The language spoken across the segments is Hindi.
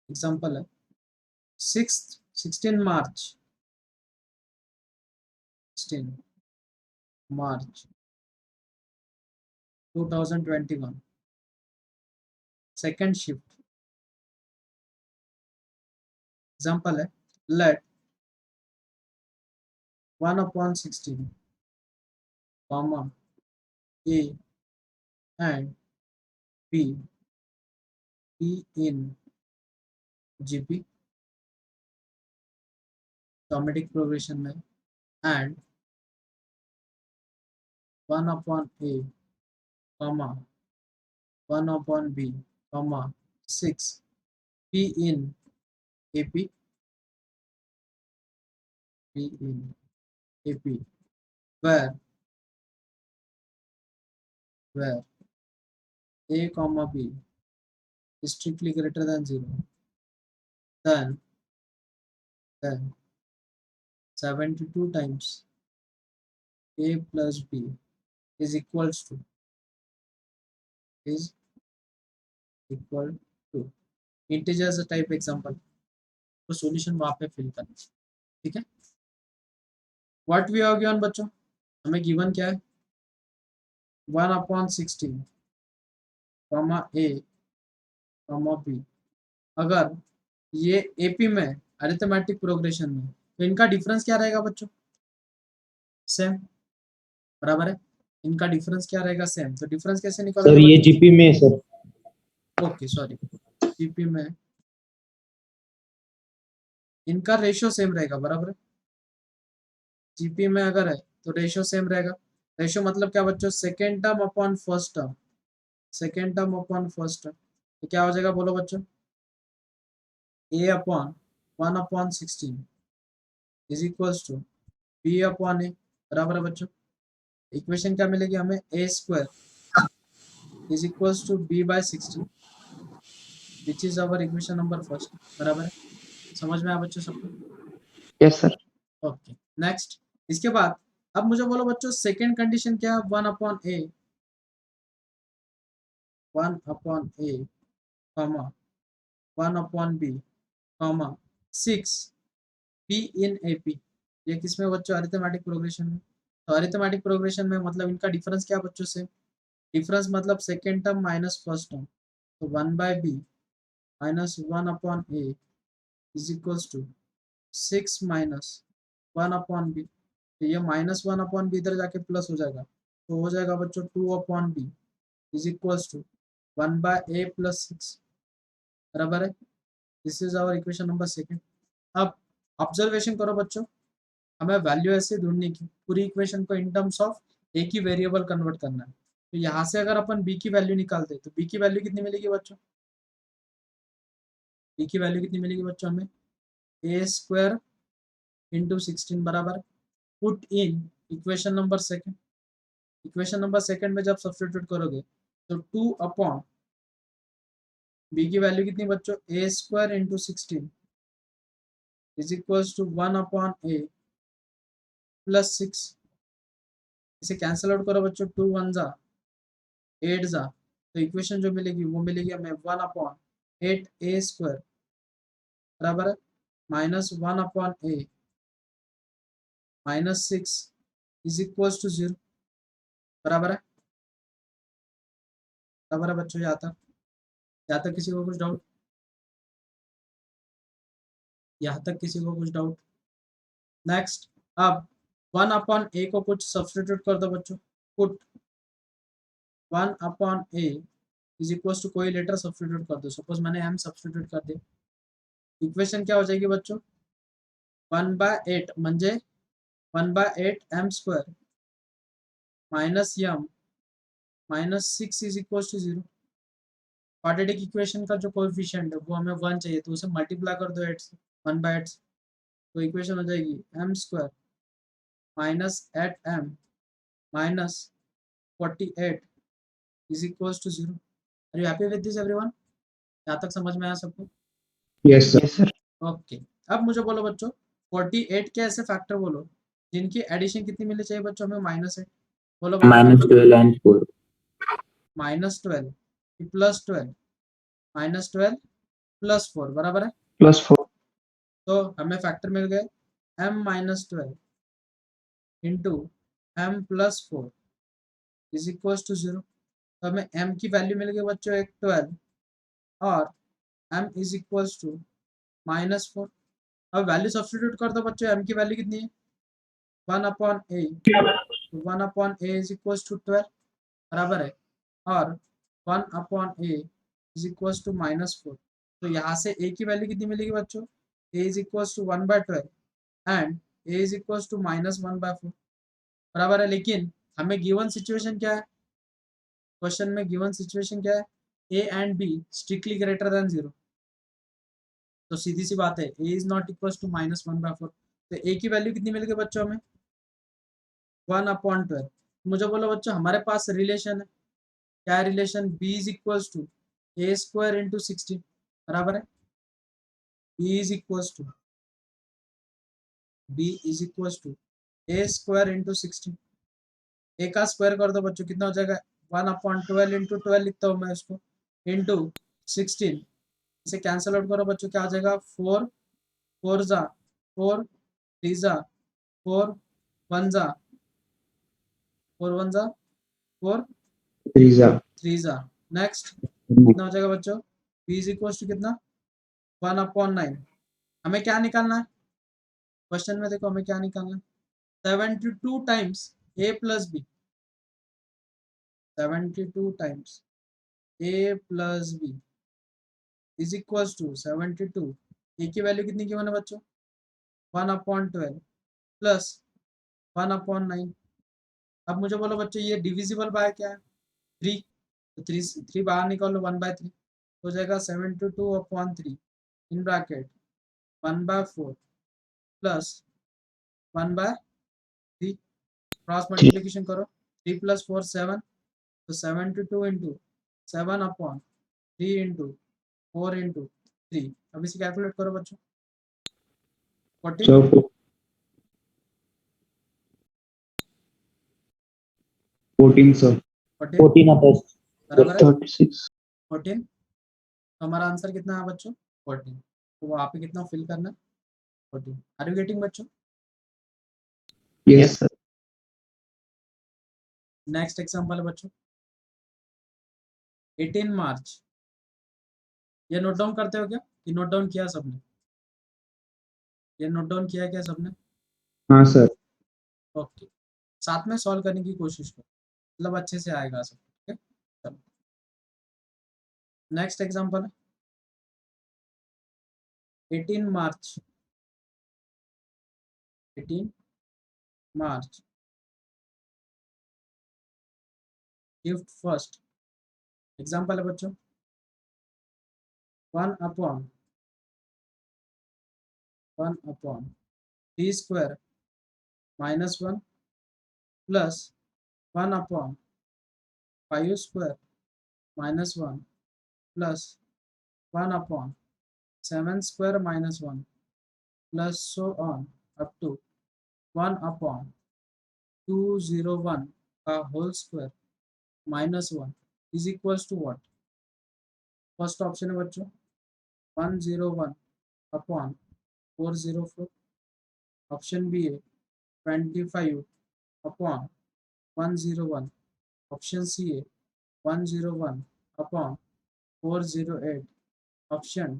एग्जाम्पल है 16 मार्च 2021 सेकेंड शिफ्ट। एग्जाम्पल है late 1/16 comma A and B be in GP geometric progression में and 1/A comma 1/B comma 6 P in AP where A comma B is strictly greater than 0, then 72 times A plus B is equal to integers type example। तो सॉल्यूशन वहां पे फिल करना, ठीक है। व्हाट वी हैव गिवन बच्चों, हमें गिवन क्या है 1/16 कॉमा A कॉमा B। अगर ये एपी में अरिथमेटिक प्रोग्रेशन में तो इनका डिफरेंस क्या रहेगा बच्चों, सेम, बराबर है। इनका डिफरेंस क्या रहेगा, सेम। तो डिफरेंस कैसे निकालोगे सर ये जीपी में सर, ओके सॉरी जीपी में इनका रेशियो सेम रहेगा, बराबर है। जीपी में अगर है तो रेशियो सेम रहेगा। रेशियो मतलब क्या बच्चों, second term upon first term, second term upon first term. तो क्या हो जाएगा बोलो बच्चों, A upon 1/16 is equals to B upon A, बराबर है बच्चों। इक्वेशन क्या मिलेगी हमें, A square is equals to B by 16 which is our equation number first, बराबर है। समझ में आया बच्चों सबको, यस सर। Okay next. इसके बाद अब मुझे बोलो बच्चों सेकंड कंडीशन क्या है, 1/A comma 1/B comma 6 P in AP। ये किसमें बच्चों, अरिथमेटिक प्रोग्रेशन में। तो अरिथमेटिक प्रोग्रेशन में मतलब इनका डिफरेंस क्या बच्चों से, डिफरेंस मतलब second term minus first term. तो 1/B minus 1/A is equals to 6 minus 1/B। तो ये माइनस 1/B इधर जाके प्लस हो जाएगा, तो हो जाएगा बच्चों 2/B is equals to 1/A plus 6, बराबर है। This is our equation number second. अब ऑब्जर्वेशन करो बच्चों, हमें वैल्यू ऐसे ढूंढने की, पूरी इक्वेशन को इन टर्म्स ऑफ ए की वेरिएबल कन्वर्ट करना है। तो यहाँ से अगर अपन बी की वैल्यू निकालते तो बी की वैल्यू कितनी मिलेगी बच्चों, बी की वैल्यू कितनी मिलेगी बच्चों हमें, ए स्क्वायर इंटू 16 बराबर, put in equation number second. Equation number second में जब सब्स्टिट्यूट करोगे तो 2/, बी की वैल्यू कितनी बच्चों, A square into 16 is equals to 1/A plus 6। इसे कैंसिल आउट करो बच्चों, 2 1 जा 8 जा, तो इक्वेशन जो मिलेगी वो मिलेगी हमें 1/8A स्क्वायर बराबर है minus 1/A minus 6 is equals to 0, बराबर है, बराबर है बच्चों। यहाँ तक किसी को कुछ डाउट, यहाँ तक किसी को कुछ डाउट। नेक्स्ट, अब 1/A को कुछ सब्स्टिट्यूट कर दो बच्चों, put 1/A is equals to कोई लेटर सब्स्टिट्यूट कर दो, सपोज मैंने m सब्स्टिट्यूट कर दिया। इक्वेशन क्या हो जाएगी बच्चों, 1/8 म्हणजे 1/8 m square minus m minus 6 is equal to 0। Quadratic equation का जो कोएफिशिएंट है वो हमें 1 चाहिए, तो उसे मल्टीप्लाई कर दो 8 से, 1/8 से। तो इक्वेशन हो जाएगी m square minus 8m minus 48 is equal to 0। Are you happy with this everyone, यहाँ तक समझ में आया सबको? Yes sir. ओके, अब मुझे बोलो बच्चों 48 के ऐसे फैक्टर बोलो जिनकी एडिशन कितनी मिलनी चाहिए बच्चों हमें, -8। बोलो -12 and 4 -12 प्लस 12 -12 +4 बराबर है। +4 तो हमें फैक्टर मिल गए m-12 into m+4 is equal to 0। तो हमें m की वैल्यू मिल गई बच्चों एक 12 और m इज इक्वल टू -4। अब वैल्यू सब्स्टिट्यूट कर दो बच्चों, m की वैल्यू कितनी है 1/a, तो 1/a इज इक्वल टू 12 बराबर है, और 1/a इज इक्वल टू -4। तो यहाँ से a की वैल्यू कितनी मिलेगी बच्चों, a is equal to 1/12 and a is equal to -1/4 बराबर है। लेकिन हमें गिवन सिचुएशन क्या है, क्वेश्चन में गिवन सिचुएशन क्या है, a and b strictly greater than 0। तो सीधी सी बात है a is not equal to -1/4। तो a की वैल्यू कितनी मिल गई बच्चों हमें 1/12। मुझे बोलो बच्चों हमारे पास रिलेशन है, क्या है relation, b is equal to a² into 16 बराबर है। b is equal to a² into 16, a का स्क्वायर कर दो बच्चों, कितना हो जाएगा 1/12 इंटू 12 लिखता हूँ मैं उसको, इंटू 16, इसे कैंसिल आउट करो बच्चों, क्या आ जाएगा 4 4 जा 4 3 जा 4 1 जा 4 1 जा 4 3 जा। नेक्स्ट कितना हो जाएगा बच्चों, b इज इक्वल टू कितना 1/9। हमें क्या निकालना है क्वेश्चन में, देखो हमें क्या निकालना है 72 times a plus b, 72 times a plus b is equal to 72। a की वैल्यू कितनी की मैंने बच्चों 1/12 प्लस 1/9। अब मुझे बोलो बच्चों ये डिविजिबल बाय क्या है 3, तो 3 बाहर निकालो 1/3 हो जाएगा 72/3 in bracket 1/4 plus 1/3, cross multiplication करो 3 + 4 7, तो 72 इंटू 7/3 इंटू 4 इंटू 3। अब इसे कैलकुलेट करो बच्चों 14 14 sir 14 14 upper बराबर है 36 14। तो हमारा आंसर कितना है बच्चों 14। तो वहाँ पे कितना फिल करना है 14। आर यू गेटिंग बच्चों। yes sir नेक्स्ट एग्जांपल है बच्चों 18 मार्च, ये नोट डाउन करते हो क्या, कि नोट डाउन किया सबने, ये नोट डाउन किया क्या सबने, हाँ सर ओके। साथ में सॉल्व करने की कोशिश करो, मतलब अच्छे से आएगा सब, ठीक है। चलो नेक्स्ट एग्जांपल है 18 March, 18 March gift first. Example है बच्चों 1/t² -1 plus 1/5² -1 plus 1/7² -1 plus so on up to 1/201 का whole square -1 is equals to what. First option है बच्चों 101/404, ऑप्शन बी है 25/101, ऑप्शन सी है 101/408, ऑप्शन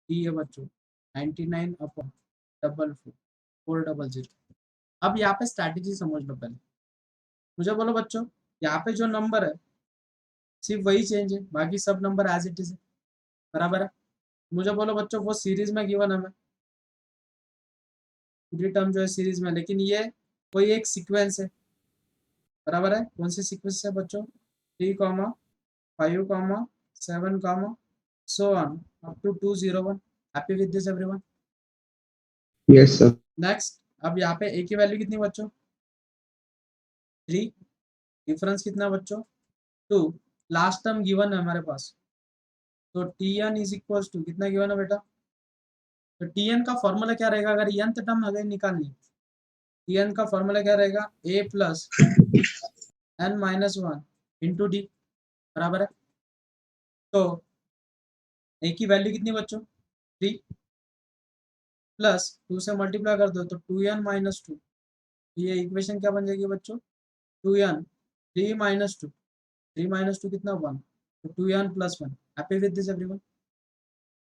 डी है बच्चों 99/400। अब यहाँ पे स्ट्रैटेजी समझ लो पहले, मुझे बोलो बच्चों यहाँ पे जो नंबर है सिर्फ वही चेंज है, बाकी सब नंबर एज इट इज है बराबर है। मुझे बोलो बच्चों वो सीरीज में गिवन है, पूरी टर्म जो है सीरीज में, लेकिन ये कोई एक सीक्वेंस है बराबर है। कौन सी सीक्वेंस है बच्चों 3,5,7, so on up to 201। Happy with this everyone. yes sir next अब यहाँ पे a की वैल्यू कितनी बच्चों 3, डिफरेंस कितना बच्चों 2, लास्ट टर्म गिवन है हमारे पास, तो tn इज इक्वल टू कितना गिवन है बेटा, तो tn का फॉर्मूला क्या रहेगा, अगर nth टर्म अगर निकालनी tn का फॉर्मूला क्या रहेगा a plus n-1 into D बराबर है। तो a की वैल्यू कितनी बच्चों 3 प्लस 2 से मल्टीप्लाई कर दो तो 2n माइनस 2, ये इक्वेशन क्या बन जाएगी बच्चों, 2n 3 माइनस 2, 3 माइनस 2 कितना 1, तो 2n plus 1। Happy with this everyone?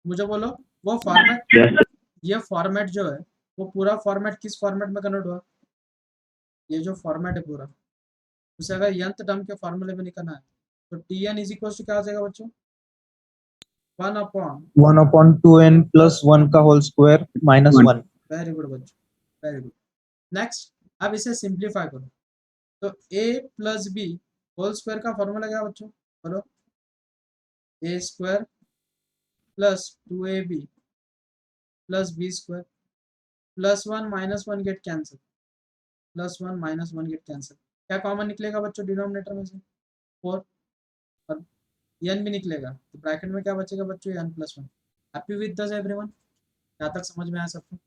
मुझे बोलो वो फॉर्मेट, ये फॉर्मेट जो है वो पूरा फॉर्मेट किस फॉर्मेट में कन्वर्ट हुआ, ये जो फॉर्मेट है पूरा, उसे अगर nth टर्म के फॉर्मूले में निकालना है तो tn इज इक्वल टू क्या आ जाएगा बच्चों, 1 अपॉन, 1/2n plus 1 का whole square minus 1। Very good बच्चों, वेरी गुड। नेक्स्ट, अब इसे सिंप्लीफाई करो तो a plus B whole square का फॉर्मूला क्या बच्चों, बोलो, A square plus 2ab plus B square plus 1 minus 1 get cancel, plus 1 minus 1 get cancel, क्या कॉमन निकलेगा बच्चों डिनोमिनेटर में से, 4, और n भी निकलेगा तो ब्रैकेट में क्या बचेगा बच्चों, n plus 1। Happy with this everyone? यहाँ तक समझ में आया सबको?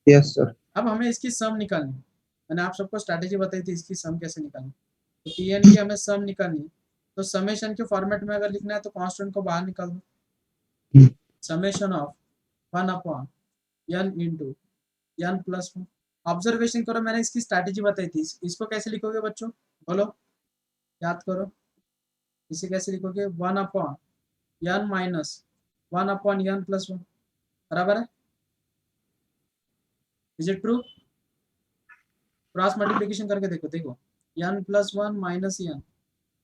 Yes sir. अब हमें इसकी सम निकालनी है, मैंने आप सबको स्ट्रैटेजी बताई थी इसकी सम कैसे निकालनी, तो tn की हमें सम निकालनी है, तो समेशन के फॉर्मेट में अगर लिखना है तो कांस्टेंट को बाहर निकाल दो, summation of 1 upon n into n plus 1। Observation करो, मैंने इसकी स्ट्रैटेजी बताई थी, इसको कैसे लिखोगे बच्चों, बोलो, याद करो, इसे कैसे लिखोगे, 1 upon n minus 1 upon n plus 1, बराबर है, is it true? Cross multiplication करके देखो, देखो n plus 1 minus n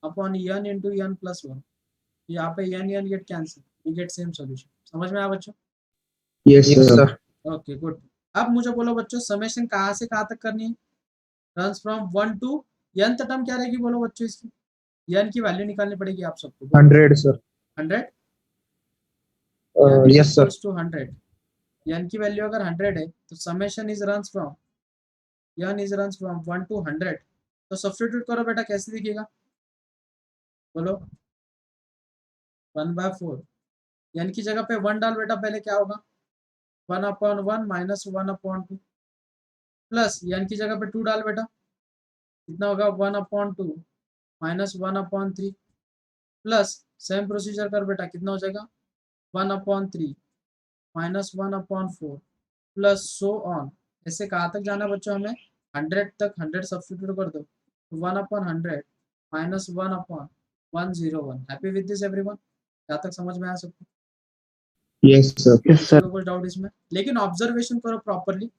upon n into n plus 1, यहाँ पे n get cancel, we get same solution. समझ में आया बच्चों? Yes sir. Okay good. अब मुझे बोलो बच्चों, समेशन कहाँ से कहाँ तक करनी है, runs from 1 to n term क्या रहेगी, बोलो बच्चों, इसकी n की वैल्यू निकालनी पड़ेगी आप सबको, 100 sir. 100, yes sir. To 100, n की वैल्यू अगर 100 है तो summation is runs from n is runs from 1 to 100, तो सब्स्टिट्यूट करो बेटा, कैसे दिखेगा, बोलो, 1/4, n की जगह पे 1 डाल बेटा, पहले क्या होगा, 1 upon 1 minus 1 upon 2, plus n की जगह पे 2 डाल बेटा, कितना होगा, 1 upon 2 minus 1 upon 3, plus same procedure कर बेटा, कितना हो जाएगा, 1 upon 3 minus 1 upon 4 plus so on. ऐसे कहाँ तक जाना बच्चों हमें, 100 तक, 100 सब्स्टिट्यूट कर दो, 1 upon 100 minus 1 upon 101। Happy with this everyone? यहाँ तक समझ में आया सबको? Yes sir. किसी को कुछ डाउट इसमें? लेकिन ऑब्जर्वेशन करो प्रॉपरली,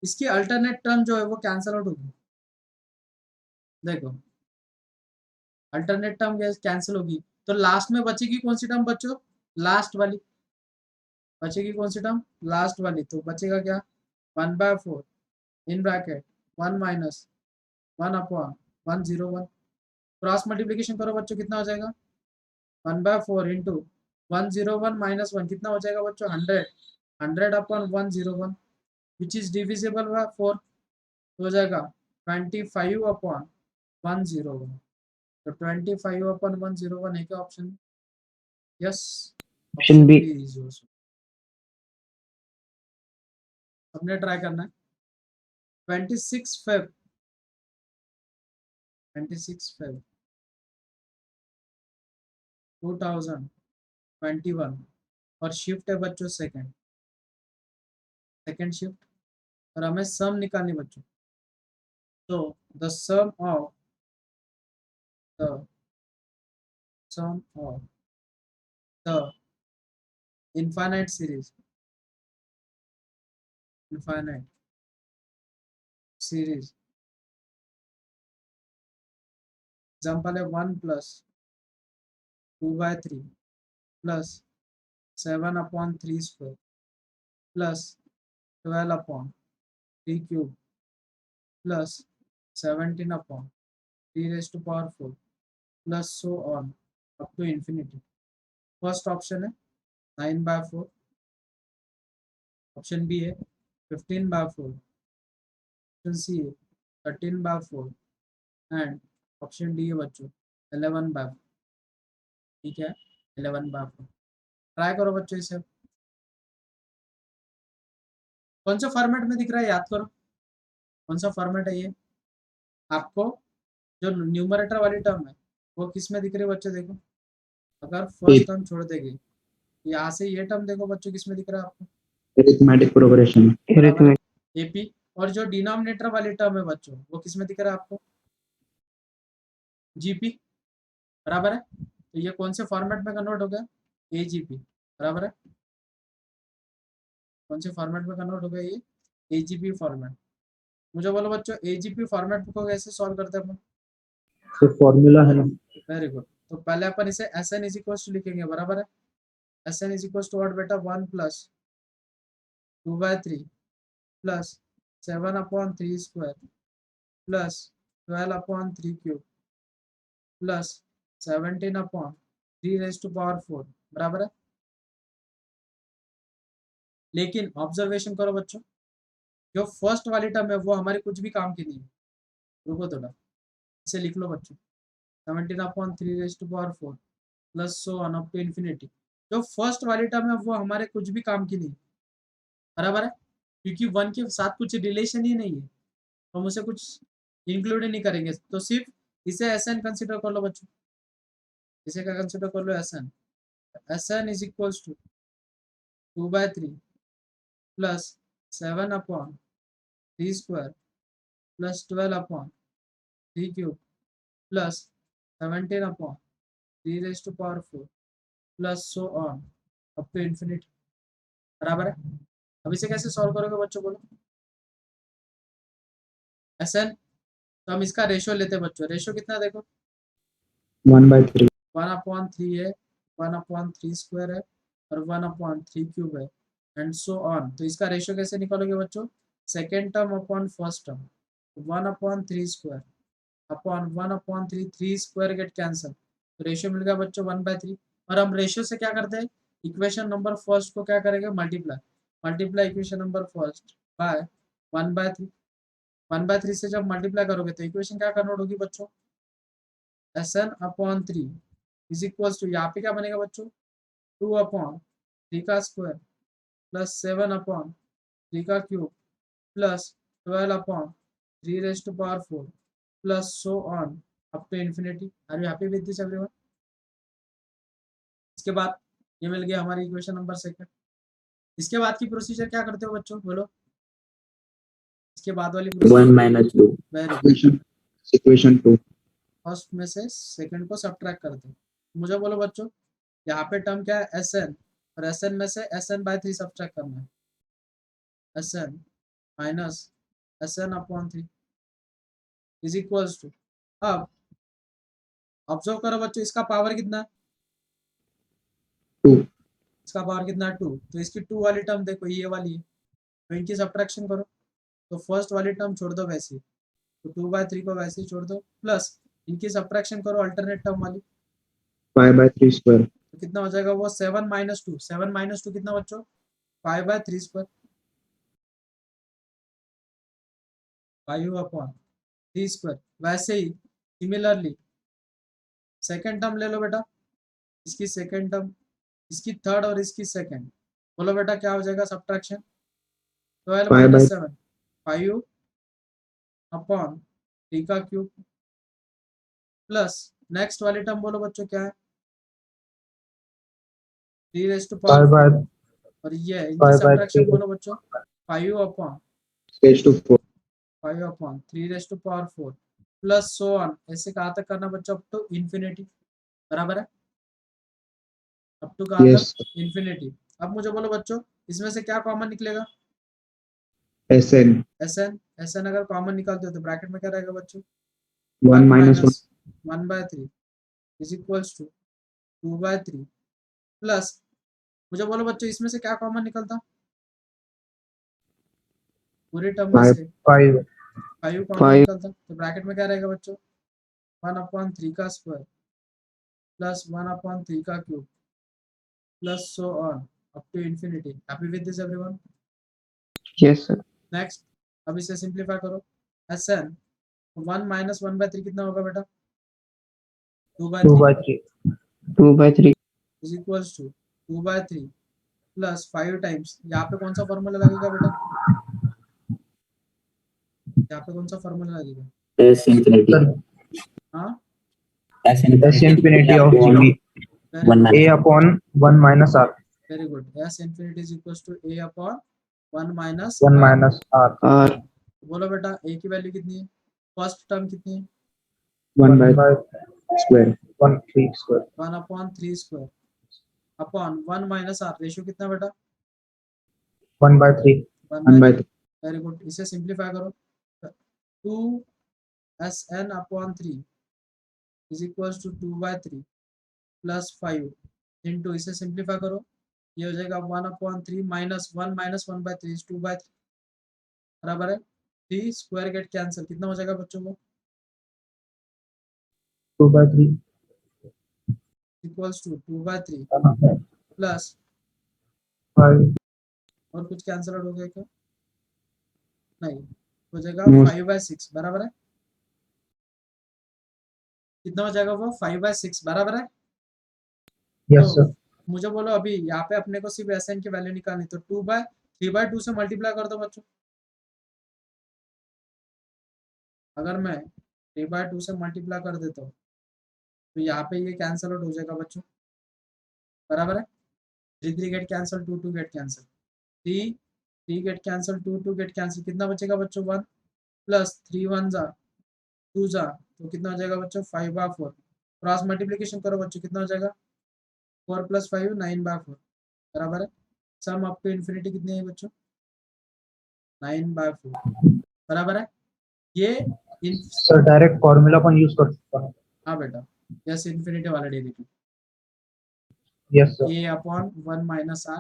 इसकी अल्टरनेट टर्म जो है वो कैंसिल आउट होगी, देखो अल्टरनेट टर्म कैंसिल होगी, तो लास्ट में बचेगी कौन सी टर्म बच्चों, लास्ट वाली बचेगी, कौन सी टर्म, लास्ट वाली, तो बचेगा क्या, 1/4 in bracket 1 minus 1 upon 101। Cross multiplication करो बच्चों, कितना हो जाएगा, 1/4 इंटू 101 माइनस 1 कितना हो जाएगा बच्चों, 100, 100 upon 101 which is divisible by 4, तो हो जाएगा 25 अपॉन 101, तो 25 अपॉन 101 है क्या ऑप्शन, यस, ऑप्शन बी। हमने ट्राई करना है, 26 फेब 2021 और शिफ्ट है बच्चों सेकंड शिफ्ट, और हमें सम निकालनी बच्चों, तो the sum of the infinite series example है 1 plus 2/3 plus 7 upon 3 square plus 12 upon 3 cube plus 17 upon 3 raise to power 4 plus so on up to infinity. First option है 9/4, ऑप्शन बी है 15/4, ऑप्शन सी है 13/4 एंड ऑप्शन डी है बच्चों 11/4। ठीक है, 11/4। ट्राई करो बच्चों इसे, कौन सा फॉर्मेट में दिख रहा है याद करो, कौन सा फॉर्मेट है ये आपको, जो न्यूमरेटर वाली टर्म है वो किस में दिख रही है बच्चों, देखो अगर फर्स्ट टर्म छोड़ देंगे यहाँ से ये टर्म देखो बच्चों किसमें दिख रहा है आपको, Arithmetic progression. बराबर है, AP। और जो डिनोमिनेटर वाली टर्म है बच्चों वो किसमें दिख रहा है आपको, GP, बराबर है। तो ये कौन से फॉर्मेट में कन्वर्ट हो गया, AGP, बराबर है। कौन से फॉर्मेट में कन्वर्ट हो गया ये, AGP फॉर्मेट। मुझे बोलो बच्चों AGP फॉर्मेट को कैसे सॉल्व करते हैं अपन, तो फॉर्मूला है ना, वेरी गुड। तो पहले अपन इसे Sn इज इक्वल टू लिखेंगे, बराबर है। Sn is equal to what बेटा, 1 plus 2/3 plus 7/3 square plus 12/3 cube plus 17/3 raise to power 4, बराबर है। लेकिन ऑब्जर्वेशन करो बच्चों, जो फर्स्ट वाली टर्म है वो हमारी कुछ भी काम की नहीं है। रुको थोड़ा, इसे लिख लो बच्चों, 17/3 raise to power 4 plus so on up to infinity. जो फर्स्ट वाली टर्म है वो हमारे कुछ भी काम की नहीं है, बराबर है, क्योंकि 1 के साथ कुछ रिलेशन ही नहीं है, तो हम उसे कुछ इंक्लूड ही नहीं करेंगे। तो सिर्फ इसे Sn कंसिडर कर लो बच्चों, इसे क्या कंसिडर कर लो, Sn। Sn is equals to 2/3 plus 7/3 square plus 12/3 cube plus 17/3 raise to power 4 plus so on up to infinity, बराबर है। अब इसे कैसे सॉल्व करोगे बच्चों, बोलो Sn। तो हम इसका रेशियो लेते हैं बच्चों, रेशियो कितना देखो, 1/3. 1/3 है, 1/3 स्क्वायर है और 1/3 क्यूब है, एंड सो ऑन। तो इसका रेशियो कैसे निकालोगे बच्चों, second term upon first term, 1/3 square upon 1/3, 3 square get cancel, तो रेशियो मिल गया बच्चों 1/3। और हम रेशियो से क्या करते हैं, इक्वेशन नंबर फर्स्ट को क्या करेंगे, multiply, multiply equation number first by 1/3। 1/3 से जब मल्टीप्लाई करोगे तो इक्वेशन क्या कन्वर्ट होगी बच्चों, Sn/3 इज इक्वल टू, यहाँ पे क्या बनेगा बच्चों, 2/3 का स्क्वायर प्लस 7/3 का cube plus 12/3 raise to power 4 plus so on up to infinity. Are you happy with this everyone. इसके बाद ये मिल गया हमारी इक्वेशन नंबर सेकंड। इसके बाद की प्रोसीजर क्या करते हो बच्चों, बोलो इसके बाद वाली 1 procedure, minus 2. Very good. Equation 2. First में से सेकंड को सब्ट्रैक्ट करते हैं। मुझे बोलो बच्चों यहाँ पे टर्म क्या है, Sn, और Sn में से Sn/3 सब्ट्रैक्ट करना है, Sn minus Sn/3 is equals to, अब ऑब्जर्व करो बच्चों इसका पावर कितना है, 2. इसका पावर कितना है 2, तो इसकी 2 वाली टर्म देखो ये वाली है, तो इनकी सब्ट्रैक्शन करो, तो फर्स्ट वाली टर्म छोड़ दो वैसे ही, तो 2/3 को वैसे ही छोड़ दो, प्लस इनकी सब्ट्रैक्शन करो अल्टरनेट टर्म वाली, 5/3 square. तो कितना हो जाएगा वो 7 - 2, 7 - 2 कितना बच्चों, 5/3 स्क्वायर, 5/3 स्क्वायर। वैसे ही सिमिलरली सेकेंड टर्म ले लो बेटा, इसकी सेकेंड टर्म, इसकी थर्ड और इसकी सेकेंड, बोलो बेटा क्या हो जाएगा सब्ट्रैक्शन, 12 - 7, 5/3 का क्यूब प्लस नेक्स्ट वाली टर्म बोलो बच्चों क्या है, 3 रेज टू पावर 4, और ये इनकी सब्ट्रैक्शन बोलो बच्चों, 5/3 Raised to 4. 3 raise to power 4 plus so on, ऐसे कहाँ तक करना बच्चों, अप टू इन्फिनिटी, बराबर है, अप टू कहाँ Yes. तक, इन्फिनिटी। अब मुझे बोलो बच्चों इसमें से क्या कॉमन निकलेगा, Sn. Sn अगर कॉमन निकालते हो तो ब्रैकेट में क्या रहेगा बच्चों, 1 minus 1. 1/3 is equals to 2/3 plus, मुझे बोलो बच्चों इसमें से क्या कॉमन निकलता, पूरी टर्म में से 5 5 कॉमन निकलता, तो ब्रैकेट में क्या रहेगा बच्चों, 1/3 का स्क्वायर प्लस 1/3 का cube plus so on up to infinity. Happy with this everyone. Yes, sir. Next, अब इसे सिंप्लीफाई करो, Sn 1 - 1/3 कितना होगा बेटा, 2/3 2/3. Is equals to 2/3 plus 5 times, यहाँ पे कौन सा फॉर्मूला लगेगा बेटा, यहाँ पे कौन सा फॉर्मूला लगेगा, S infinity. हाँ, S infinity of GB very good, A upon 1 minus R. Very good, S infinity is equal to A upon 1 minus 1 minus r. R बोलो बेटा ए की वैल्यू कितनी है, फर्स्ट टर्म कितनी है, 1 by square 1 3 square. 1 upon 3 square upon 1 minus R, ratio कितना बेटा 1 by 3. 1 1 by by 3। Very good, इसे सिंप्लीफाई करो, 2 S N upon 3 is equal to 2 by 3 plus 5 into, इसे सिंप्लीफाई करो, ये हो जाएगा 1 अपॉन 3 माइनस 1 बाय 3 2 बाय 3 बराबर है 3 स्क्वायर गेट कैंसिल, कितना हो जाएगा बच्चों को 2 by 3. Equals to 2 by 3 plus 5. और कुछ कैंसिल आउट हो गया क्या, नहीं, हो जाएगा No. 5 बाय 6 बराबर है, कितना हो जाएगा वो 5 बाय 6 बराबर है। Yes, तो sir. मुझे बोलो अभी यहाँ पे अपने को सिर्फ एस एन की वैल्यू निकालनी, तो 2 बाय 3 बाय 2 से मल्टीप्लाई कर दो बच्चों, अगर मैं 3 बाय 2 से मल्टीप्लाई कर देता हूँ तो यहाँ पे ये कैंसिल आउट हो जाएगा बच्चों, बराबर है, 3 3 get cancel, 2 2 get cancel, 3 3 get cancel, 2 2 get cancel, कितना बचेगा बच्चों 1 प्लस 3 1 जा 2 जा, तो कितना हो जाएगा बच्चों 5 बाय 4, क्रॉस मल्टीप्लिकेशन करो बच्चों, कितना हो जाएगा 4 प्लस 5 9 बाय 4 बराबर है, सम अप टू इन्फिनिटी कितनी है बच्चों 9 बाय 4 बराबर है, ये इन सर डायरेक्ट फॉर्मूला पण यूज कर सकता हूँ. हाँ बेटा, यस इन्फिनिटी वाला derivative Yes, sir. A upon 1 minus r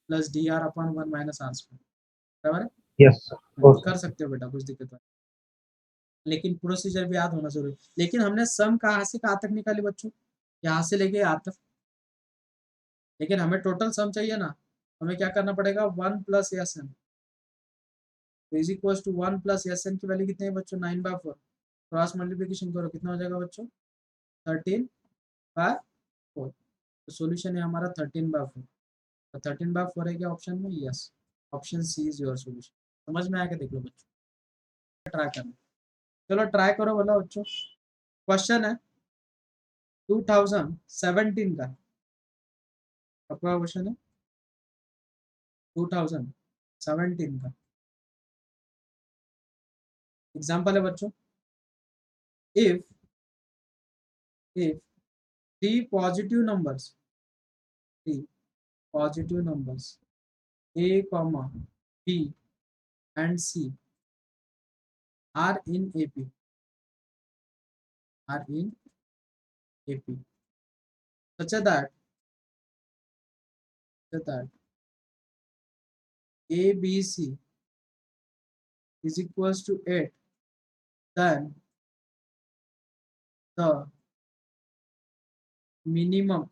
plus d r upon 1 minus r square बराबर है, Yes, sir. Okay. कर सकते हो बेटा, कुछ दिक्कत नहीं, लेकिन प्रोसीजर भी याद होना जरूरी, लेकिन हमने सम कहाँ से कहाँ तक निकाली बच्चों, यहाँ से लेके यहाँ तक, लेकिन हमें टोटल सम चाहिए ना, हमें क्या करना पड़ेगा 1 प्लस एस एन, तो is equal to 1 plus s n की वैल्यू कितनी है बच्चों 9 बाय 4, क्रॉस मल्टीप्लिकेशन करो, कितना हो जाएगा बच्चों 13 बाय 4, तो सॉल्यूशन है हमारा 13 बाय 4, तो 13 बाय 4 है क्या ऑप्शन में, yes, option c is your solution. समझ में आके देख लो बच्चों, ट्राई करना, चलो ट्राई करो बोला बच्चों, क्वेश्चन है 2017 का, आपका क्वेश्चन है 2017 का, एग्जाम्पल है बच्चों, if three positive numbers a comma b and c are in ap such that abc is equals to 8, then the minimum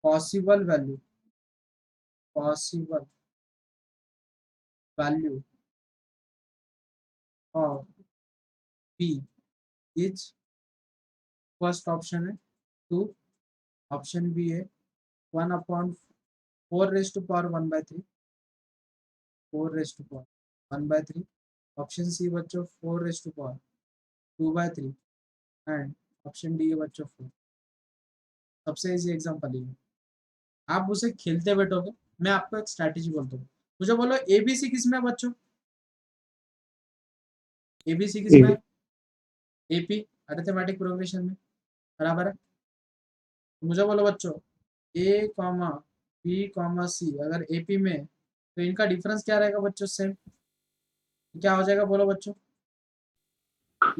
possible value of b is, first option है 2, ऑप्शन बी है 1 upon 4 raise to power 1 by 3, 4 raise to power 1 by 3, option c बच्चों 4 raise to power 2 by 3 and option d है बच्चों 4। सबसे इजी एग्जांपल ये, आप उसे खेलते बैठोगे, मैं आपको एक स्ट्रैटेजी बोलता हूँ, मुझे बोलो एबीसी किस में है बच्चों, एबीसी किस में है, एपी अरिथमेटिक प्रोग्रेशन में बराबर है, मुझे बोलो बच्चों ए कॉमा बी कॉमा सी अगर एपी में तो इनका डिफरेंस क्या रहेगा बच्चों, सेम, क्या हो जाएगा बोलो बच्चों,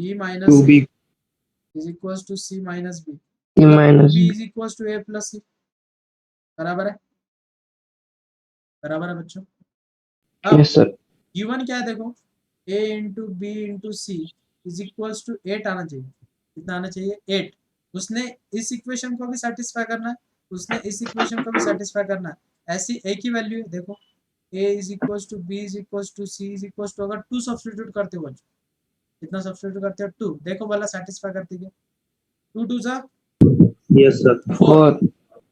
e minus 2b is equal to C minus B, a minus B b. Is equal to A plus C, बराबर है, बराबर है बच्चों। अब Yes, sir. गिवन क्या है देखो, a into b into c is equal to 8 आना चाहिए, कितना आना चाहिए 8, उसने इस इक्वेशन को भी सेटिस्फाई करना है, उसने इस इक्वेशन को भी सेटिस्फाई करना है, ऐसी एक ही वैल्यू है देखो, a is equal to b is equal to c is equal to, अगर 2 सब्स्टिट्यूट करते हो बच्चों, कितना सब्स्टिट्यूट करते हो 2, देखो वाला सेटिस्फाई करती है, 2 2 जा Yes, sir. 4, 4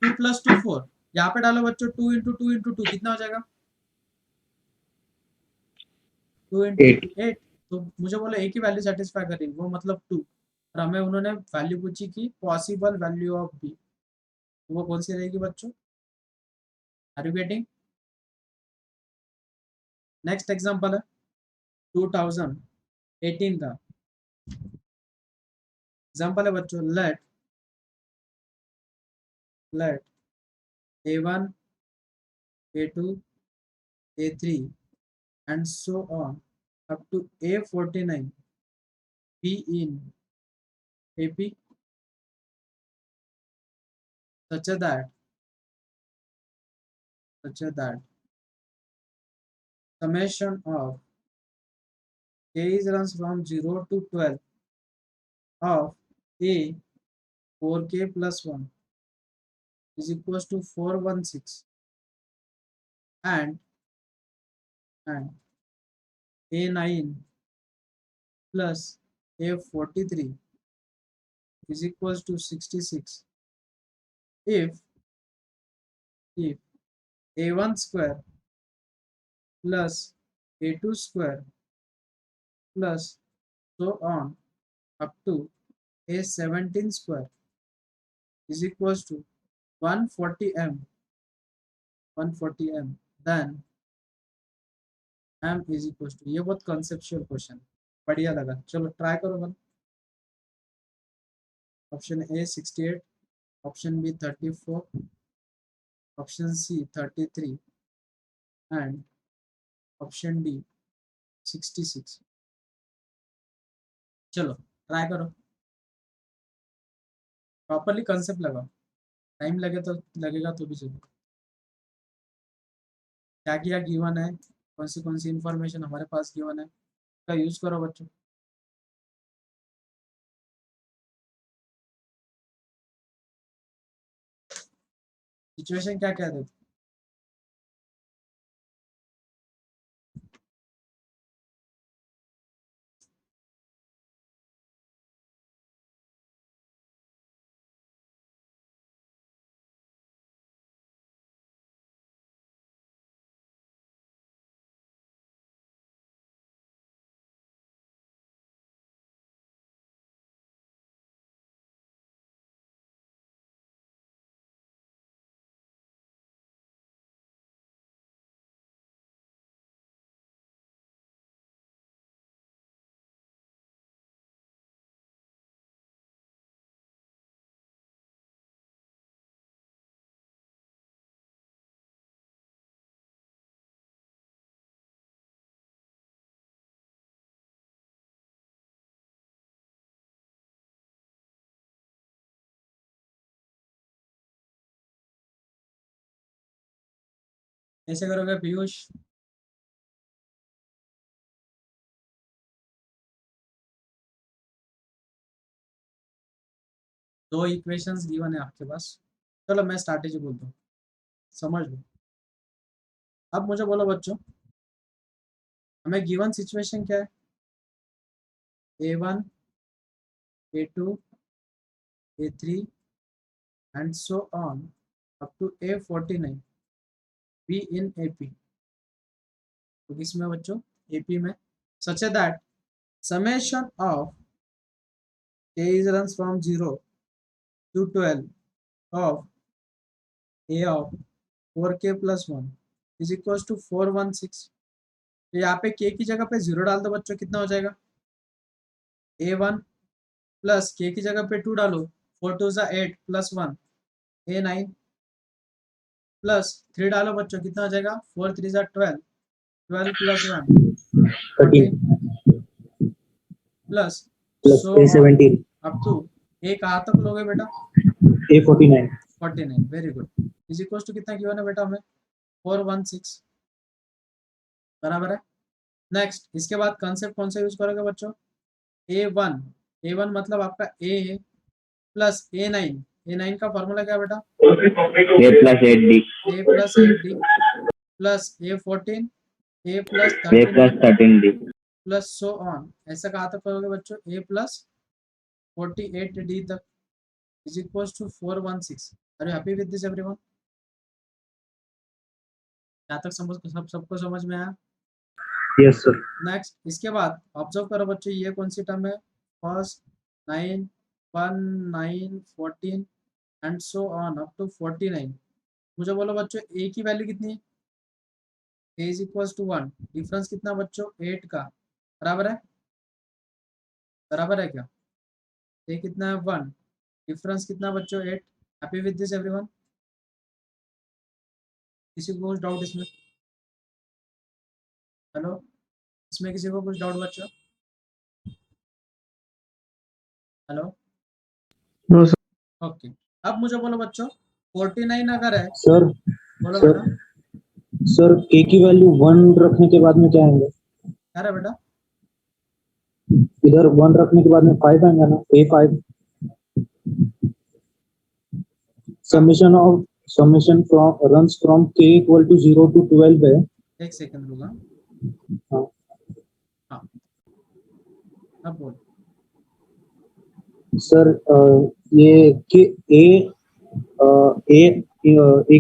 2 प्लस 2 4, यहाँ पे डालो बच्चों 2 इंटू 2 इंटू 2 कितना हो जाएगा 2 इंटू 8 8, तो मुझे बोलो एक ही वैल्यू सेटिस्फाई कर रही है वो मतलब 2, और हमें उन्होंने वैल्यू पूछी कि पॉसिबल वैल्यू ऑफ बी, वो कौन सी रहेगी बच्चों? Are you getting? Next example है 2018 का एग्जांपल है बच्चों। Let A1, A2, A3 and so on up to A49 be in AP such that summation of K runs from 0 to 12 of A 4K plus 1 is equals to 416 and A9 plus A43 is equals to 66 if A1 square plus A2 square plus so on up to A17 square is equals to 140 m, then m is equals to, ये बहुत कंसेप्चुअल क्वेश्चन, बढ़िया लगा, चलो ट्राई करो बन। Option a 68, option b 34, option c 33 and option d 66। चलो ट्राई करो, प्रॉपरली कंसेप्ट लगाओ, टाइम लगे तो लगेगा तो भी चलो। क्या क्या गिवन है, कौन सी इंफॉर्मेशन हमारे पास गिवन है, का यूज करो बच्चों। सिचुएशन क्या क्या देते, ऐसे करोगे पीयूष? दो इक्वेशंस गिवन है आपके पास, चलो मैं स्ट्रैटेजी बोलता हूँ, समझ लो। अब मुझे बोलो बच्चों, हमें गिवन सिचुएशन क्या है? A1, A2, A3 and so on up to A49 be in AP, तो किसमें बच्चों? AP में। such that summation of K runs from 0 to 12 of A of 4K plus 1 is equals to 416। तो यहाँ पे K की जगह पे 0 डाल दो बच्चों, कितना हो जाएगा? A1 प्लस K की जगह पे 2 डालो, 4 2 8 प्लस 1 A9 प्लस 3 डालो बच्चों, कितना हो जाएगा? 4 3 12, 12 plus 1 14 plus plus so A17, up to A कहाँ तक लोगे बेटा? A49, 49, very good. Is equal to कितना गिवन है बेटा हमें? 416, बराबर है। नेक्स्ट इसके बाद कंसेप्ट कौन सा यूज करोगे बच्चों? A1 मतलब आपका A प्लस A9 का फॉर्मूला क्या बेटा? A plus 8D, A plus 8D plus A14 A plus A plus 13D 13D, plus so on, ऐसा कहाँ तक करोगे बच्चों? A प्लस 48D तक is equal to 416। Are you happy with this everyone? यहाँ तक समझ सबको समझ में आया? yes sir, नेक्स्ट इसके बाद ऑब्जर्व करो बच्चों, ये कौन सी टर्म है? First 9 1 9 14 and so on up to 49। मुझे बोलो बच्चों ए की वैल्यू कितनी है? A is equal to 1, difference कितना बच्चों 8 का, बराबर है? बराबर है क्या? ए कितना है 1, डिफरेंस कितना बच्चों 8। Happy with this everyone? किसी को कुछ डाउट इसमें? हेलो, इसमें किसी को कुछ डाउट बच्चों? Hello, no sir. ओके। अब मुझे बोलो बच्चों 49 अगर है, सर बोलो सर बेटा। सर k की वैल्यू 1 रखने के बाद में क्या आएंगे? क्या है बेटा? इधर 1 रखने के बाद में 5 आएगा ना, a5। Summation from runs from k equal to 0 to 12 है। एक सेकंड रुका। हाँ हाँ, अब बोल। सर ये के ए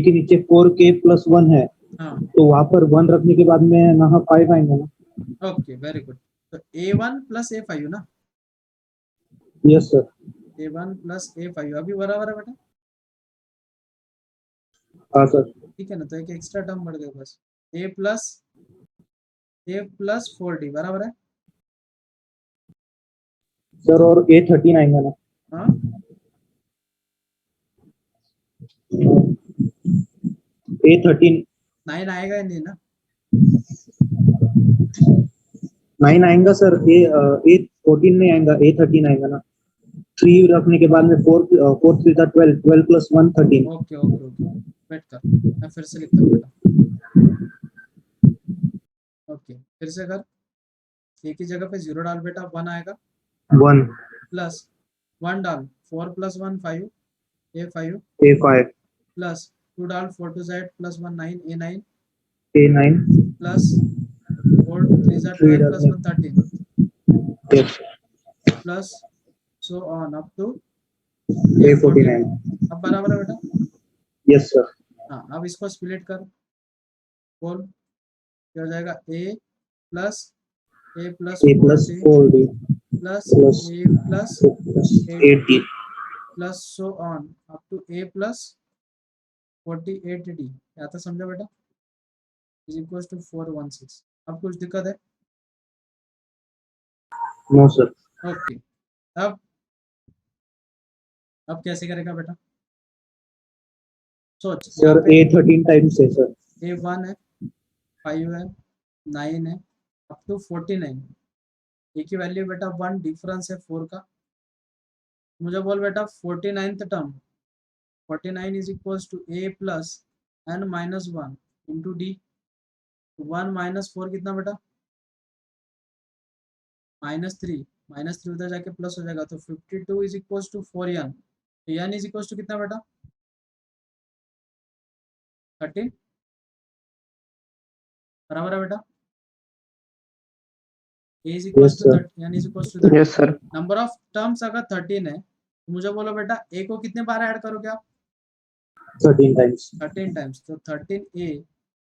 के नीचे 4k + 1 है, हाँ, तो वहां पर 1 रखने के बाद में यहाँ 5 आएंगे ना? Okay, very good. तो A1 प्लस A5 ना, yes sir. A1 plus A5 अभी बराबर है बेटा? हाँ सर। ठीक है ना, तो एक एक्स्ट्रा टर्म बढ़ गया बस। A प्लस 4D बराबर है? सर और a13 आएंगे ना? हाँ, a13 9 आएगा ही नहीं ना? 9 आएगा सर, a14 नहीं आएगा, a13 आएगा ना। 3 रखने के बाद में 4 4 3 था 12, 12 + 1 13। ओके ओके ओके, वेट कर, मैं फिर से लिखता हूँ बेटा। ओके, फिर से कर। ए की जगह पे 0 डाल बेटा, 1 आएगा। 1 प्लस 1 डाल, 4 + 1 5, A5 a5 प्लस 2 डाल, 4 2 Z plus 1 9, A9 a9 plus 4 3 Z 3 12 plus डालने। 1 13 yes plus so on up to A49। a49। अब बराबर है बेटा? Yes sir. हाँ, अब इसको स्प्लिट कर, बोल क्या हो जाएगा? A plus a four + D 4d plus plus A plus 8 8d। Plus so on up to A plus 48D। क्या था समझा बेटा? Is equal to 416। अब कुछ दिक्कत है? No sir. ओके। अब अब कैसे करेगा बेटा? सोच, यहाँ सर पे a13 टाइम्स है सर। A1 है, 5 है, 9 है, अप टू 49। ए की वैल्यू बेटा 1, डिफरेंस है 4 का। मुझे बोल बेटा 49th term, 49 is equal to A plus n minus 1 into d. 1 minus 4 कितना बेटा? -3, -3 उधर जाके प्लस हो जाएगा, तो 52 इज इक्वल टू 4n। तो n इज इक्वल टू कितना बेटा? 13 बराबर है बेटा? A is equal yes to sir. 30, n is equal to 13। Yes sir. Number of terms अगर 13 है तो मुझे बोलो बेटा ए को कितने बार ऐड करोगे आप? 13 टाइम्स। 13 टाइम्स, तो 13A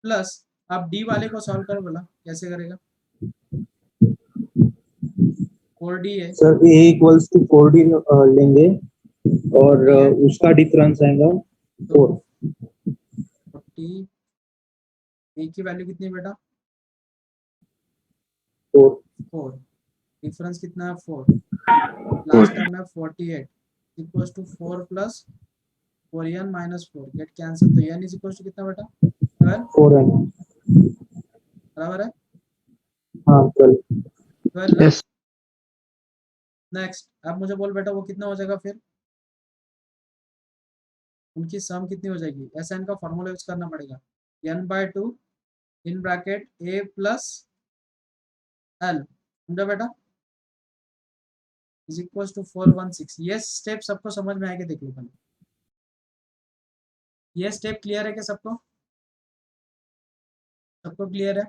प्लस, आप डी वाले को सॉल्व करो, बोला कैसे करेगा? 4D है, सर a = 4d लेंगे और 40 है, उसका डिफरेंस आएगा तो 4। 40। ए की वैल्यू कितनी है बेटा? 4 4, डिफरेंस कितना है 4, लास्ट टर्म है 48 equal to 4 plus 4n minus 4, get cancel, तो n इज इक्वल टू कितना बेटा? 12 4n। बराबर है? हाँ चल। 12 ना? यस नेक्स्ट, अब मुझे बोल बेटा वो कितना हो जाएगा फिर? उनकी सम कितनी हो जाएगी? एस एन का फॉर्मूला यूज करना पड़ेगा, n/2 in bracket a plus l, समझा बेटा? Is equal to 416। ये स्टेप सबको समझ में आएगा, देख लो पहले। ये स्टेप क्लियर है क्या सबको? सबको क्लियर है?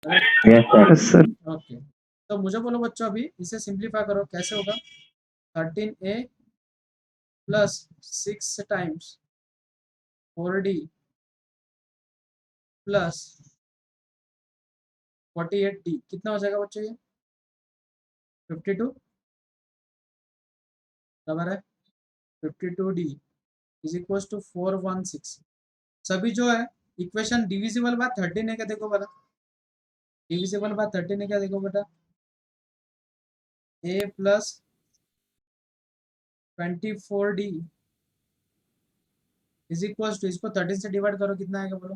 Yes sir. Yes sir. Okay, तो मुझे बोलो बच्चों अभी इसे सिंप्लीफाई करो, कैसे होगा? 13A plus 6 times 4D plus 48D कितना हो जाएगा बच्चों ये? 52। बराबर है 52D इज इक्वल टू 416। सभी जो है इक्वेशन डिविजिबल बाय 13 है क्या, देखो बेटा डिविजिबल बाय 13 है क्या, देखो बेटा a plus 24D is equal to, इसको 13 से डिवाइड करो कितना आएगा बोलो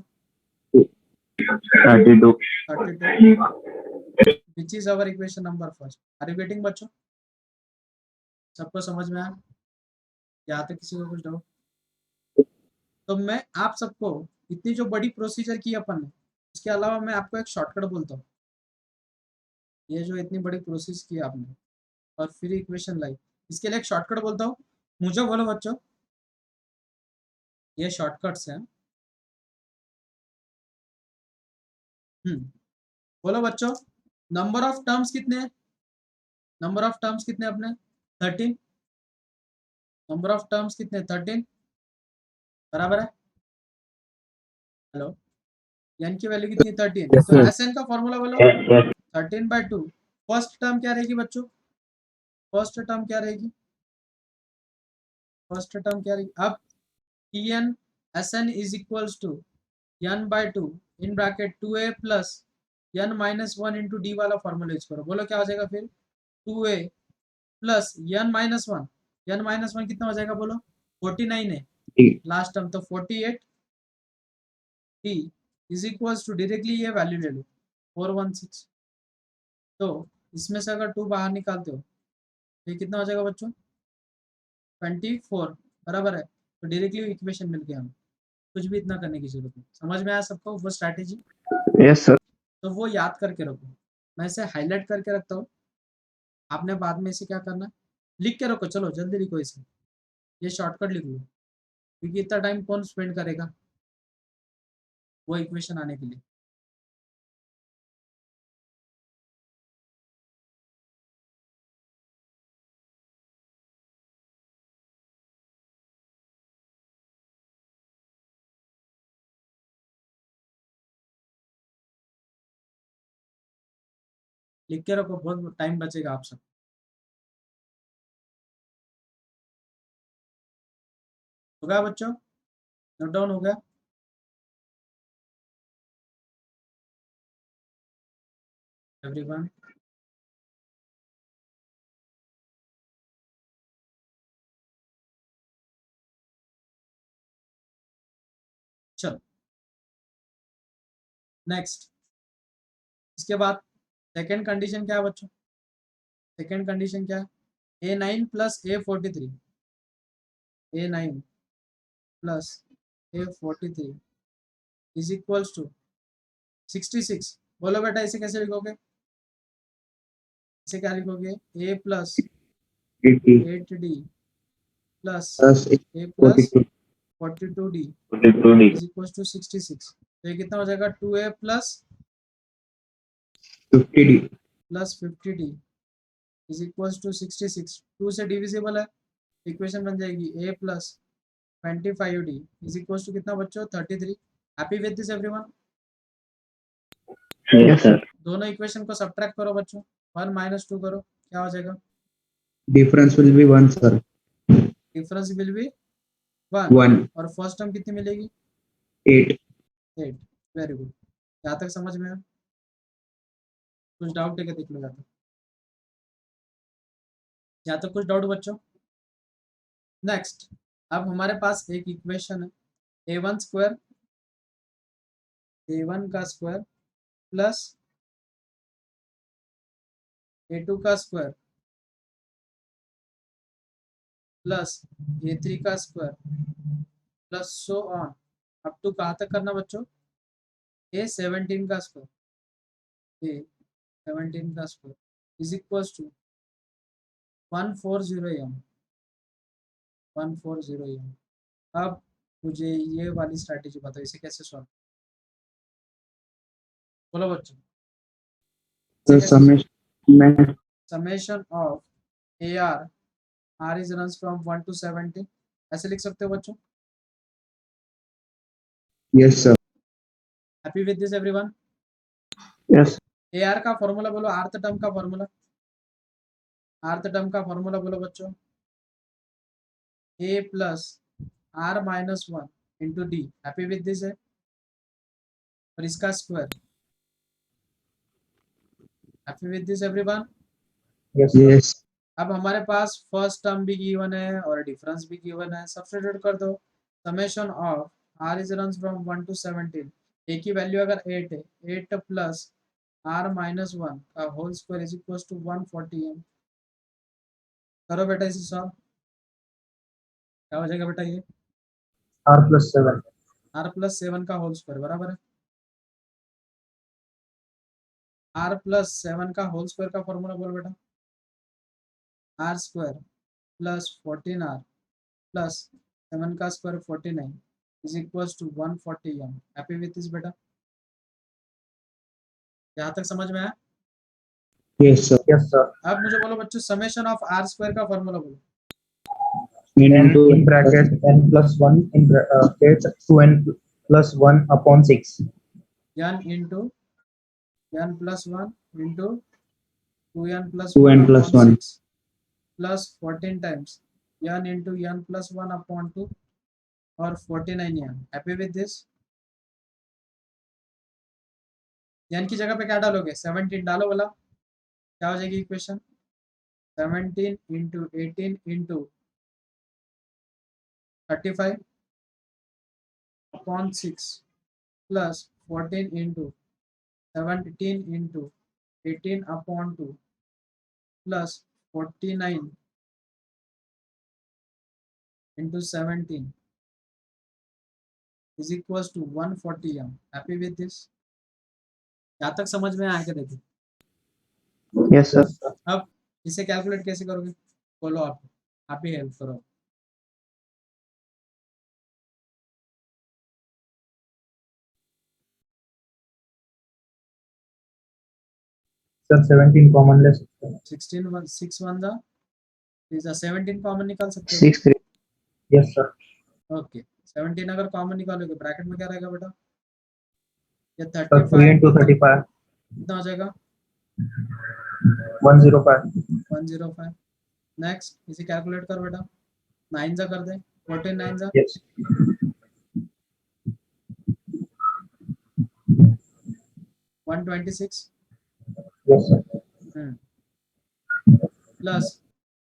32. 32 which is our equation number first. Are you getting बच्चों, सबको समझ में आया या तो किसी को कुछ डाउट? तो मैं आप सबको इतनी जो बड़ी प्रोसीजर की अपन ने, इसके अलावा मैं आपको एक शॉर्टकट बोलता हूँ। ये जो इतनी बड़ी प्रोसेस की आपने और फिर इक्वेशन लाई, इसके लिए एक शॉर्टकट बोलता हूँ, मुझे बोलो बच्चों ये शॉर्टकट्स हैं। बोलो बच्चों नंबर ऑफ टर्म्स कितने हैं, नंबर ऑफ टर्म्स कितने अपने 13, नंबर ऑफ टर्म्स कितने 13 बराबर है, हेलो एन की वैल्यू कितनी 13, Yes, तो sir. एस एन का फॉर्मूला बोलो Yes, yes. 13/2। फर्स्ट टर्म क्या रहेगी बच्चों, फर्स्ट टर्म क्या रहेगी, फर्स्ट टर्म क्या रहेगी, अब t n s n is equals to n/2 in bracket 2a plus n minus 1 into d वाला फॉर्मूला यूज करो, बोलो क्या हो जाएगा फिर 2a plus n minus 1, n minus 1 कितना हो जाएगा बोलो 49 है लास्ट टर्म, तो 48 t is equals to directly ये वैल्यू ले लो 416। तो इसमें से अगर 2 बाहर निकालते हो तो ये कितना हो जाएगा बच्चों 24 बराबर है, तो डायरेक्टली इक्वेशन मिल गया हमें, कुछ भी इतना करने की जरूरत नहीं। समझ में आया सबको वो स्ट्रैटेजी? Yes, sir. तो वो याद करके रखो, मैं इसे हाईलाइट करके रखता हूँ, आपने बाद में इसे क्या करना है लिख के रखो, चलो जल्दी लिखो इसे, ये शॉर्टकट लिख लो क्योंकि इतना टाइम कौन स्पेंड करेगा वो इक्वेशन आने के लिए। लिख के रखो, बहुत टाइम बचेगा आप सब। हो गया बच्चों, नोट डाउन हो गया? एवरीवन चलो नेक्स्ट, इसके बाद सेकेंड कंडीशन क्या है बच्चों, सेकेंड कंडीशन क्या है A9 plus A43, A9 plus A43 is equals to 66। बोलो बेटा इसे कैसे लिखोगे, इसे क्या लिखोगे A plus 80 8D plus plus A plus 42 42D 42D. Is equals to 66। तो ये कितना हो जाएगा 2A plus 50D plus 50D is equals to 66। 2 से डिविजिबल है, इक्वेशन बन जाएगी A plus 25D is equals to कितना बच्चों 33। Happy with this everyone? Yes, sir. दोनों इक्वेशन को सब्ट्रैक्ट करो बच्चों, 1 माइनस 2 करो, क्या हो जाएगा difference will be 1 sir difference will be 1 1 और फर्स्ट टर्म कितनी मिलेगी 8 8। वेरी गुड, यहाँ तक समझ में आया? कुछ डाउट है क्या, देख लो यहाँ तक कुछ डाउट बच्चों? नेक्स्ट, अब हमारे पास एक इक्वेशन है A1 स्क्वायर, A1 का स्क्वायर प्लस A2 का स्क्वायर प्लस A3 का square plus so on up to कहाँ तक करना बच्चों A17 का स्क्वायर, A17 का square is equals to 140m 140m। अब मुझे ये वाली स्ट्रैटेजी बताओ, इसे कैसे सॉल्व, बोलो बच्चों the summation summation of AR R is runs from 1 to 70, ऐसे लिख सकते हो बच्चों? yes sir happy with this everyone? Yes. AR का फॉर्मूला बोलो, आर्थ टर्म का फॉर्मूला, आर्थ टर्म का फॉर्मूला बोलो बच्चों a plus r minus 1 into d, happy with this है, और इसका square, happy with this everyone. Yes, sir. Yes. अब हमारे पास फर्स्ट टर्म भी गिवन है और डिफरेंस भी गिवन है, सब्स्टिट्यूट कर दो। Summation of r is runs from 1 to 17, a की वैल्यू अगर 8 है, 8 प्लस r माइनस 1 का whole square is equal to 140 m। करो बेटा इसे सॉल्व, क्या हो जाएगा बेटा ये, R plus 7. r प्लस 7 का होल स्क्वायर बराबर है, r प्लस 7 का होल स्क्वायर का फॉर्मूला बोल बेटा, r square plus 14r plus 7 का square 49 is equal to 140 m। Happy with this बेटा, यहाँ तक समझ में आया? Yes, sir. Yes, sir. अब मुझे बोलो बच्चों, समेशन ऑफ r स्क्वायर का फॉर्मूला बोलो। N Into in bracket n plus 1 in bracket 2n plus 1 upon 6. n into n plus 1 into 2n plus 2n 1 plus upon 1. 6 plus 14 times n into n plus 1 upon 2 और 49 n। Happy with this, n की जगह पे क्या डालोगे, 17 डालो बोला, क्या हो जाएगी equation, 17 into 18 into 35 upon 6 plus 14 into 17 into 18 upon 2 plus 49 into 17 is equals to 140 m। Happy with this, यहाँ तक समझ में आया क्या? देखिए Yes, sir. अब इसे कैलकुलेट कैसे करोगे, बोलो आप ही हेल्प करो। Sir, 17 common less. 16 1 6 1 दा इज 17 कॉमन निकाल सकते हो। 6 3. Yes, sir. ओके 17 अगर कॉमन निकालोगे ब्रैकेट में क्या रहेगा बेटा, ये Sir, 3 35 into 35. कितना हो जाएगा, 105. 105। नेक्स्ट इसे कैलकुलेट कर बेटा, 9 जा कर दे, 14 9 जा Yes. 126 Yes, sir. प्लस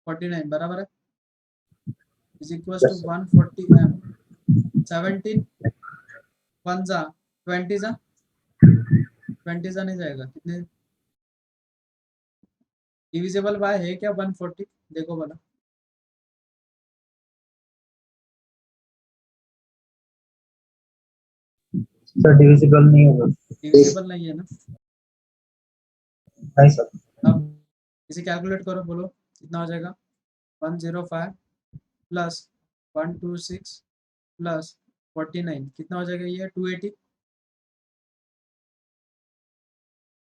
49 बराबर है इज इक्वल्स टू 140 m। 17 1 जा 20 जा 20 जा नहीं जाएगा, कितने डिविजिबल बाय है क्या 140, देखो बोला, Sir, divisible नहीं होगा. डिविजिबल नहीं है ना। नहीं sir. अब इसे कैलकुलेट करो, बोलो कितना हो जाएगा, 105 प्लस 126 प्लस 49 कितना हो जाएगा, ये 280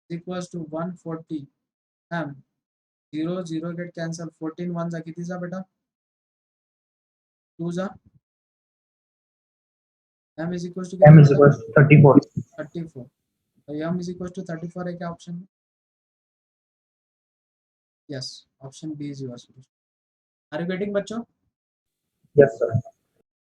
equals to 140 m। 0 0 get cancel, 14 1 जा कितनी जा बेटा, 2 जा, m is equals to M is equals to 34. 34, तो m इज इक्वल्स टू 34 है क्या ऑप्शन में, yes option b is your solution. Are you getting बच्चों? Yes, sir.